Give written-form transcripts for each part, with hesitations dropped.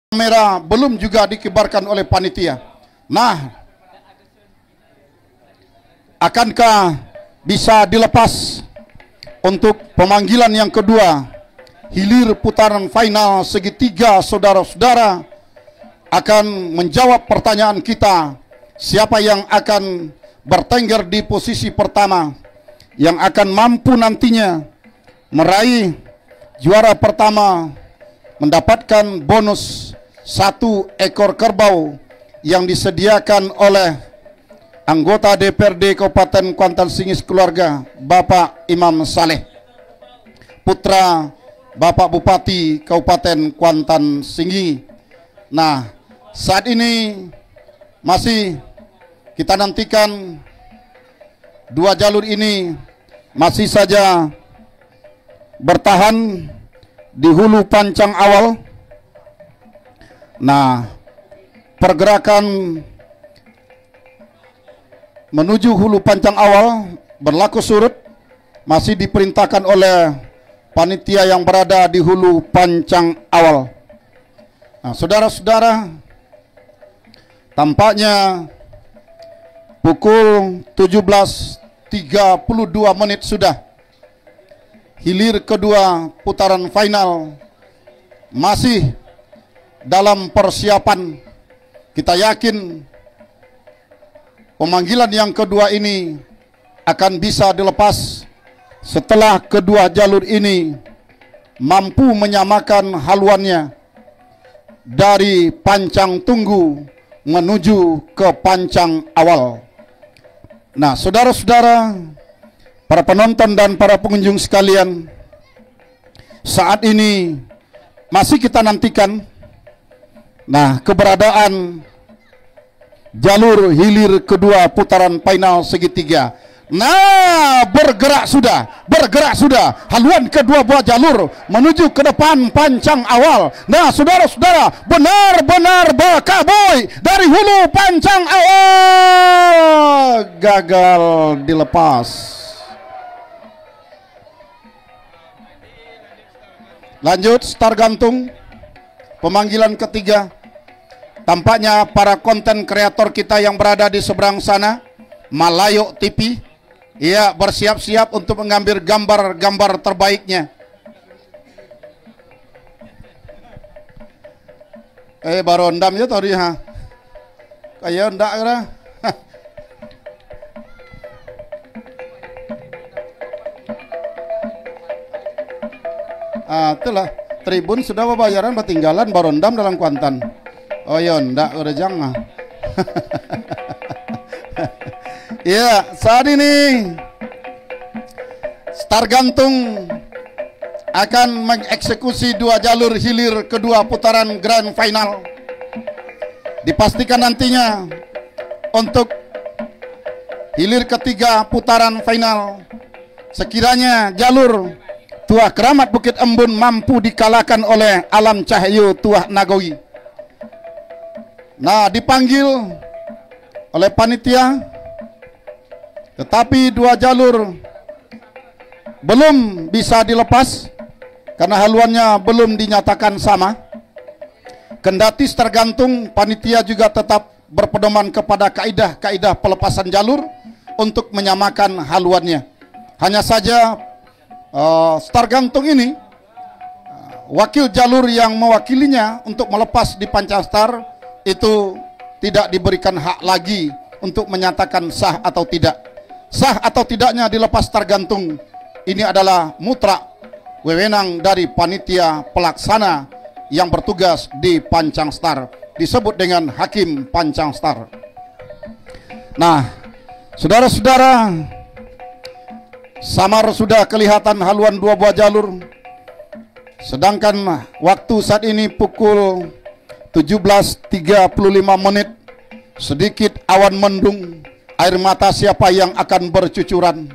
Kamera belum juga dikibarkan oleh panitia. Nah, akankah bisa dilepas untuk pemanggilan yang kedua, hilir putaran final segitiga? Saudara-saudara akan menjawab pertanyaan kita, siapa yang akan bertengger di posisi pertama, yang akan mampu nantinya meraih juara pertama, mendapatkan bonus 1 ekor kerbau yang disediakan oleh anggota DPRD Kabupaten Kuantan Singis keluarga Bapak Imam Saleh, putra Bapak Bupati Kabupaten Kuantan Singgi. Nah, saat ini masih kita nantikan dua jalur ini masih saja bertahan di hulu pancang awal. Nah, pergerakan menuju hulu pancang awal berlaku surut masih diperintahkan oleh panitia yang berada di hulu pancang awal. Nah, saudara-saudara, tampaknya pukul 17.32 sudah hilir kedua putaran final masih dalam persiapan. Kita yakin pemanggilan yang kedua ini akan bisa dilepas setelah kedua jalur ini mampu menyamakan haluannya dari pancang tunggu menuju ke pancang awal. Nah, saudara-saudara, para penonton dan para pengunjung sekalian, saat ini masih kita nantikan keberadaan jalur hilir kedua putaran final segitiga. Nah, bergerak sudah haluan kedua buah jalur menuju ke depan pancang awal. Nah, saudara-saudara, benar-benar berkabui dari hulu pancang awal, gagal dilepas. Lanjut, start gantung pemanggilan ketiga. Tampaknya para konten kreator kita yang berada di seberang sana, Malayo TV, ya, bersiap-siap untuk mengambil gambar-gambar terbaiknya. Baru ndam ya tadi ha. Kayak ndak kira. Itulah tribun sudah bayaran ketinggalan baru ndam dalam Kuantan. Oh iya, ndak udah jangan. Ya, saat ini start gantung akan mengeksekusi dua jalur hilir kedua putaran grand final. Dipastikan nantinya untuk hilir ketiga putaran final, sekiranya jalur Tuah Keramat Bukit Embun mampu dikalahkan oleh Alam Cahyo Tuah Nagowi. Nah, dipanggil oleh panitia, tetapi dua jalur belum bisa dilepas karena haluannya belum dinyatakan sama. Kendati tergantung, panitia juga tetap berpedoman kepada kaidah-kaidah pelepasan jalur untuk menyamakan haluannya. Hanya saja start gantung ini wakil jalur yang mewakilinya untuk melepas di pancang start itu tidak diberikan hak lagi untuk menyatakan sah atau tidak. Sah atau tidaknya dilepas tergantung ini adalah mutlak wewenang dari panitia pelaksana yang bertugas di pancang start, disebut dengan hakim pancang start. Nah, saudara-saudara, samar sudah kelihatan haluan dua buah jalur. Sedangkan waktu saat ini pukul 17.35, sedikit awan mendung, air mata siapa yang akan bercucuran.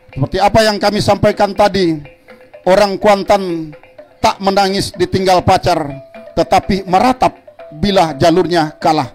Seperti apa yang kami sampaikan tadi, orang Kuantan tak menangis ditinggal pacar, tetapi meratap bila jalurnya kalah.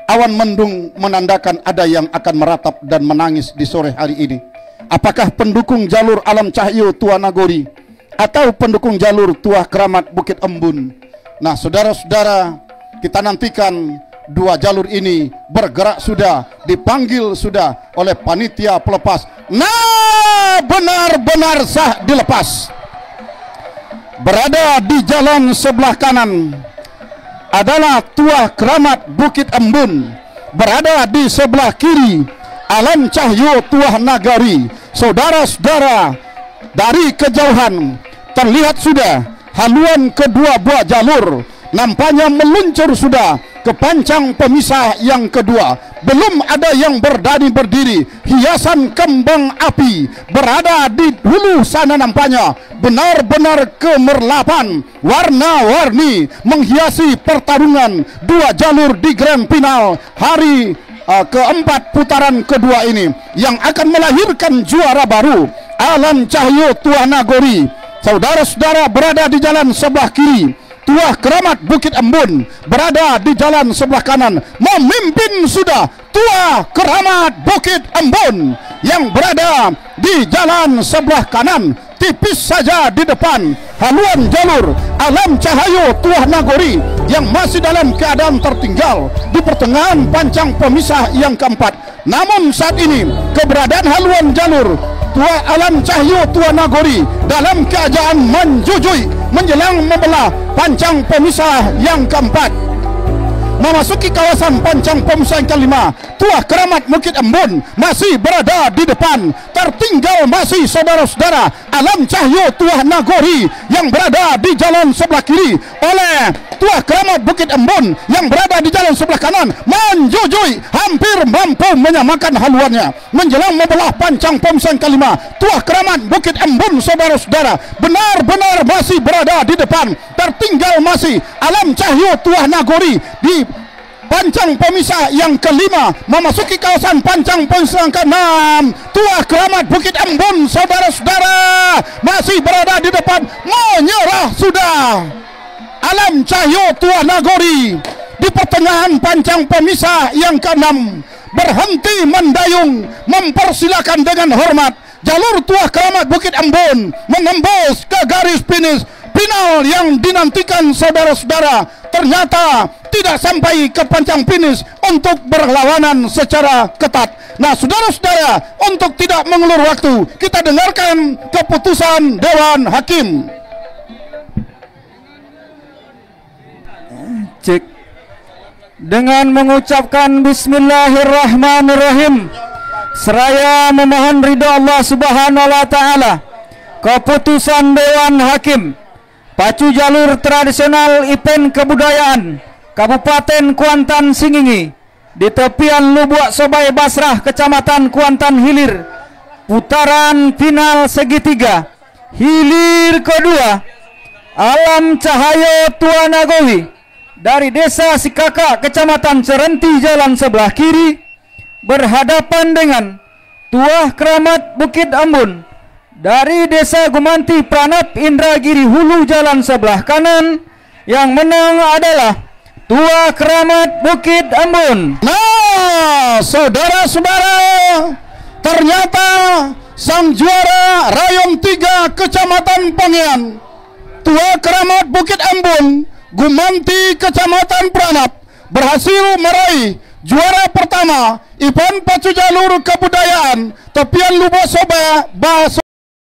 Awan mendung menandakan ada yang akan meratap dan menangis di sore hari ini. Apakah pendukung jalur Alam Cahyo Tuah Nagori atau pendukung jalur Tuah Keramat Bukit Embun? Nah, saudara-saudara, kita nantikan dua jalur ini bergerak sudah, dipanggil sudah oleh panitia pelepas. Nah, benar-benar sah dilepas. Berada di jalan sebelah kanan adalah Tuah Keramat Bukit Embun. Berada di sebelah kiri Alam Cahyo Tuah Nagari. Saudara-saudara, dari kejauhan terlihat sudah haluan kedua buah jalur, nampaknya meluncur sudah ke pancang pemisah yang kedua. Belum ada yang berdiri. Hiasan kembang api berada di hulu sana, nampaknya benar-benar kemerlapan warna-warni menghiasi pertarungan dua jalur di grand final hari keempat putaran kedua ini, yang akan melahirkan juara baru Alam Cahyo Tuah Nagari. Saudara-saudara, berada di jalan sebelah kiri Tuah Keramat Bukit Embun, berada di jalan sebelah kanan memimpin sudah Tuah Keramat Bukit Embun, yang berada di jalan sebelah kanan tipis saja di depan haluan jalur Alam Cahyo Tuah Nagari yang masih dalam keadaan tertinggal di pertengahan pancang pemisah yang keempat. Namun saat ini keberadaan haluan jalur Tuah Alam Cahyo Tuah Nagari dalam keadaan menjujui menjelang membelah pancang pemisah yang keempat. Memasuki kawasan pancang pemisah yang kelima, Tuah Keramat Bukit Embun masih berada di depan. Tertinggal masih saudara-saudara Alam Cahyo Tuah Nagari yang berada di jalan sebelah kiri oleh Tuah Keramat Bukit Embun yang berada di jalan sebelah kanan menjujui, hampir mampu menyamakan haluannya menjelang membelah pancang pemisah yang kelima. Tuah Keramat Bukit Embun, saudara-saudara, benar-benar masih berada di depan. Tertinggal masih Alam Cahyo Tuah Nagari di pancang pemisah yang kelima. Memasuki kawasan pancang pemisah yang keenam, Tuah Keramat Bukit Embun, saudara-saudara, masih berada di depan. Menyerah sudah Alam Cahyo Tuah Nagari di pertengahan pancang pemisah yang keenam. Berhenti mendayung, mempersilakan dengan hormat jalur Tuah Keramat Bukit Embun menembus ke garis finish. Final yang dinantikan saudara-saudara ternyata tidak sampai ke pancang finish untuk berlawanan secara ketat. Nah, saudara-saudara, untuk tidak mengulur waktu, kita dengarkan keputusan Dewan Hakim. Cek. Dengan mengucapkan Bismillahirrahmanirrahim, seraya memohon ridha Allah Subhanahu wa taala, keputusan Dewan Hakim pacu jalur tradisional event kebudayaan Kabupaten Kuantan Singingi di tepian Lubuk Sobai Basrah, Kecamatan Kuantan Hilir, putaran final segitiga hilir kedua, Alam Cahyo Tuah Nagari dari Desa Sikaka, Kecamatan Serenti, jalan sebelah kiri, berhadapan dengan Tuah Keramat Bukit Embun dari Desa Gumanti Pranap Indragiri Hulu, jalan sebelah kanan. Yang menang adalah Tuah Keramat Bukit Embun. Nah, saudara-saudara, ternyata sang juara Rayon 3 Kecamatan Pangian, Tuah Keramat Bukit Embun Gumanti Kecamatan Pranap, berhasil meraih juara pertama event pacu jalur kebudayaan tepian Lubuk Sobai